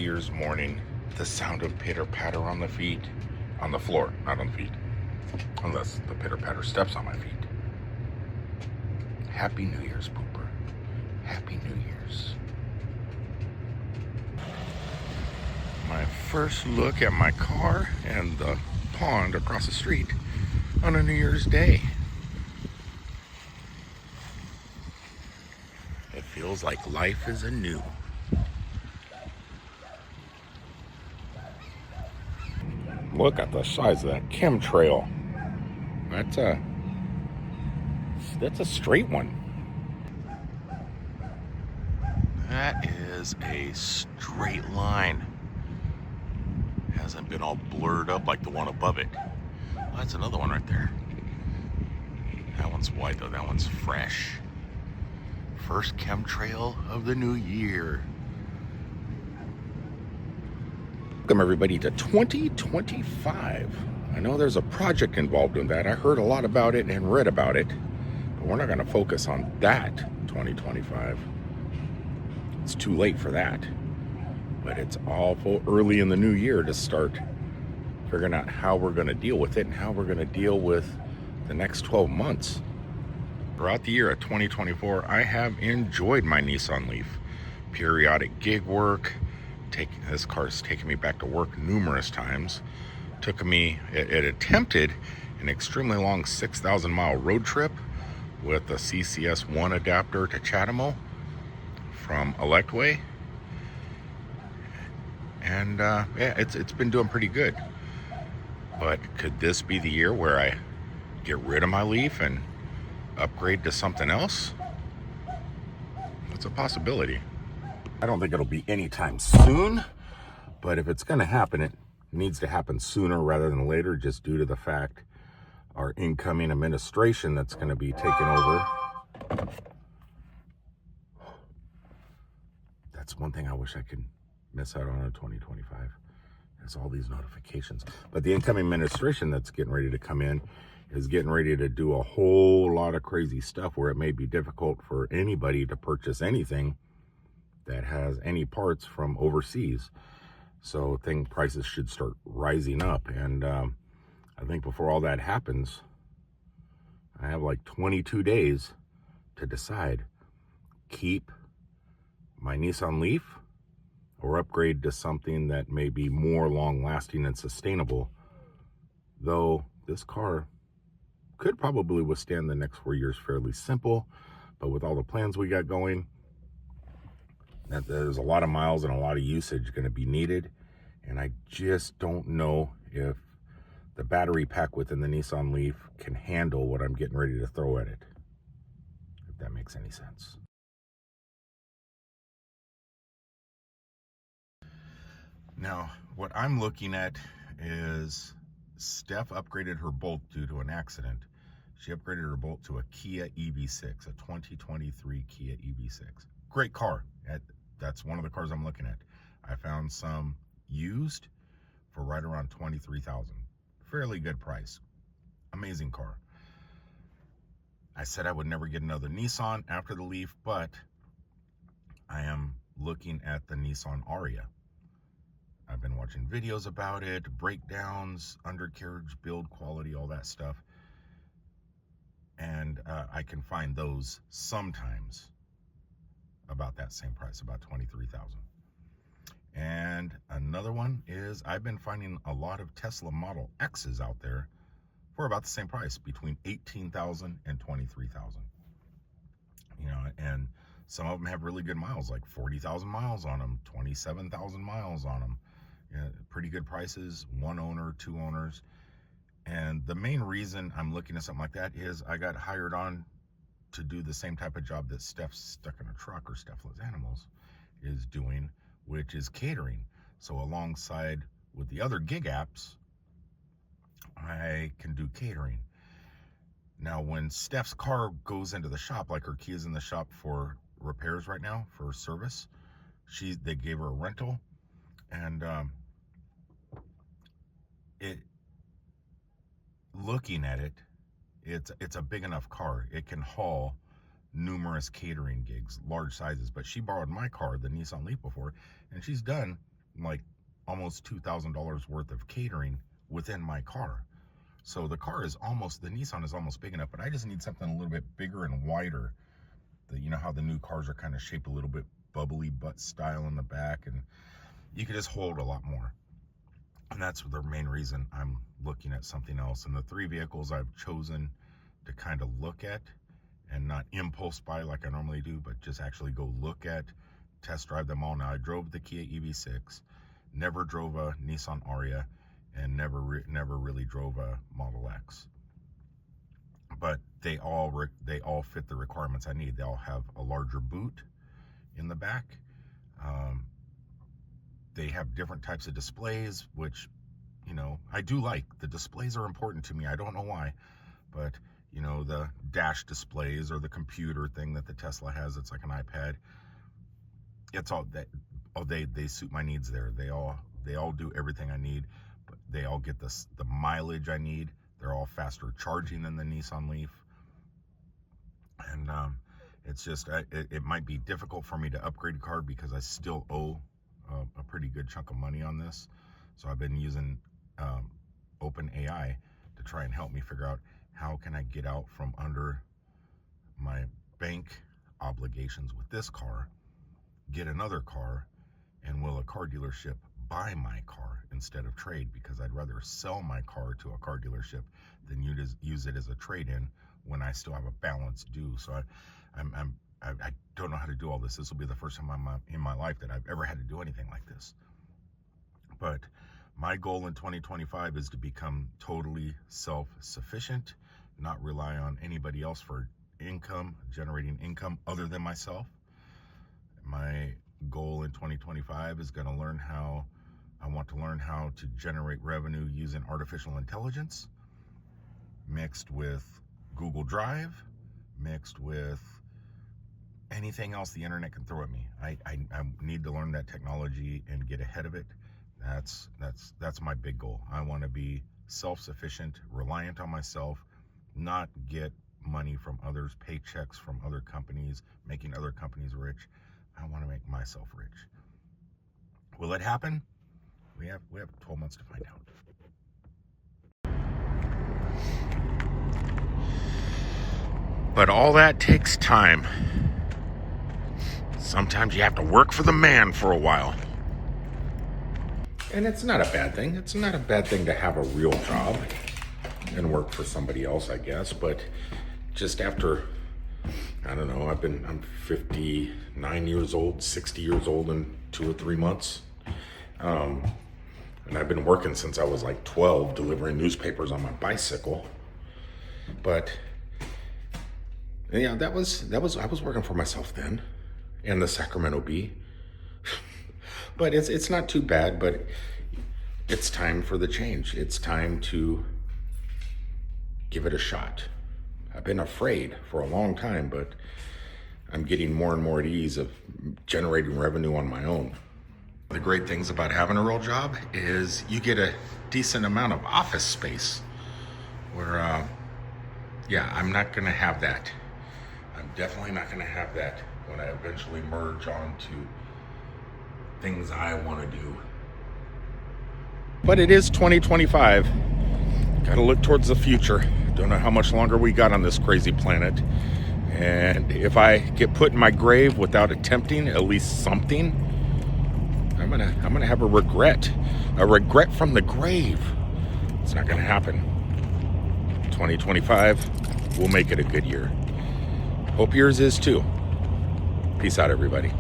Year's morning, the sound of pitter-patter on the feet, on the floor, not on the feet, unless the pitter-patter steps on my feet. Happy New Year's, Pooper. Happy New Year's. My first look at my car and the pond across the street on a New Year's Day. It feels like life is anew. Look at the size of that Chem Trail. That's a straight one. That is a straight line. Hasn't been all blurred up like the one above it. Oh, that's another one right there. That one's white though, that one's fresh. First Chem Trail of the new year. Welcome everybody to 2025. I know there's a project involved in that. I heard a lot about it and read about it, but we're not going to focus on that 2025. It's too late for that. But it's awful early in the new year to start figuring out how we're going to deal with it and how we're going to deal with the next 12 months. Throughout the year of 2024, I have enjoyed my Nissan Leaf. Periodic gig work. This car's taken me back to work numerous times. It attempted an extremely long 6,000 mile road trip with the CCS1 adapter to Chatham from Electway. And yeah, it's been doing pretty good. But could this be the year where I get rid of my Leaf and upgrade to something else? It's a possibility. I don't think it'll be anytime soon, but if it's going to happen, it needs to happen sooner rather than later, just due to the fact our incoming administration that's going to be taking over. That's one thing I wish I could miss out on in 2025. There's all these notifications. But the incoming administration that's getting ready to come in is getting ready to do a whole lot of crazy stuff where it may be difficult for anybody to purchase anything that has any parts from overseas. So prices should start rising up. And I think before all that happens, I have like 22 days to decide. Keep my Nissan Leaf or upgrade to something that may be more long-lasting and sustainable. Though this car could probably withstand the next 4 years fairly simple, but with all the plans we got going, that there's a lot of miles and a lot of usage going to be needed. And I just don't know if the battery pack within the Nissan Leaf can handle what I'm getting ready to throw at it, if that makes any sense. Now, what I'm looking at is Steph upgraded her Bolt due to an accident. She upgraded her Bolt to a Kia EV6, a 2023 Kia EV6. Great car. That's one of the cars I'm looking at. I found some used for right around $23,000. Fairly good price. Amazing car. I said I would never get another Nissan after the Leaf, but I am looking at the Nissan Ariya. I've been watching videos about it, breakdowns, undercarriage, build quality, all that stuff. And I can find those sometimes about that same price, about $23,000. And another one is I've been finding a lot of Tesla Model X's out there for about the same price, between $18,000 and $23,000. You know, and some of them have really good miles, like 40,000 miles on them, 27,000 miles on them. Yeah, pretty good prices, one owner, two owners. And the main reason I'm looking at something like that is I got hired on to do the same type of job that Steph's Stuck in a Truck or Steph Loves Animals is doing, which is catering. So alongside with the other gig apps, I can do catering. Now, when Steph's car goes into the shop, like her Kia's in the shop for repairs right now, for service, they gave her a rental, and looking at it, it's a big enough car. It can haul numerous catering gigs, large sizes. But she borrowed my car, the Nissan Leaf, before, and she's done like almost $2,000 worth of catering within my car. So the Nissan is almost big enough, but I just need something a little bit bigger and wider. You know how the new cars are kind of shaped a little bit bubbly butt style in the back, and you could just hold a lot more. And that's the main reason I'm looking at something else. And the 3 vehicles I've chosen to kind of look at and not impulse buy like I normally do, but just actually go look at, test drive them all. Now, I drove the Kia EV6, never drove a Nissan Ariya, and never really drove a Model X. But they all fit the requirements I need. They all have a larger boot in the back. They have different types of displays, which, you know, I do like. The displays are important to me. I don't know why, but, you know, the dash displays or the computer thing that the Tesla has, it's like an iPad. It's all that. Oh, they suit my needs there. They all do everything I need, but they all get the mileage I need. They're all faster charging than the Nissan Leaf. And it's just, it might be difficult for me to upgrade a car because I still owe a pretty good chunk of money on this. So I've been using OpenAI to try and help me figure out how can I get out from under my bank obligations with this car, get another car, and will a car dealership buy my car instead of trade? Because I'd rather sell my car to a car dealership than use it as a trade-in when I still have a balance due. So I don't know how to do all this. This will be the first time in my life that I've ever had to do anything like this. But my goal in 2025 is to become totally self-sufficient, not rely on anybody else for generating income other than myself. My goal in 2025 is I want to learn how to generate revenue using artificial intelligence, mixed with Google Drive, mixed with anything else the internet can throw at me. I need to learn that technology and get ahead of it. That's my big goal. I want to be self-sufficient, reliant on myself, not get money from others, paychecks from other companies, making other companies rich. I want to make myself rich. Will it happen? We have 12 months to find out. But all that takes time. Sometimes you have to work for the man for a while. And it's not a bad thing. It's not a bad thing to have a real job and work for somebody else, I guess. But just after, I don't know, I'm 59 years old, 60 years old in 2 or 3 months. And I've been working since I was like 12, delivering newspapers on my bicycle. But yeah, I was working for myself then, and the Sacramento Bee. But it's not too bad, but it's time for the change. It's time to give it a shot. I've been afraid for a long time, but I'm getting more and more at ease of generating revenue on my own. The great things about having a real job is you get a decent amount of office space where, yeah, I'm not gonna have that. I'm definitely not gonna have that when I eventually merge onto things I wanna do. But it is 2025. Gotta look towards the future. Don't know how much longer we got on this crazy planet. And if I get put in my grave without attempting at least something, I'm gonna have a regret from the grave. It's not gonna happen. 2025, we'll make it a good year. Hope yours is too. Peace out, everybody.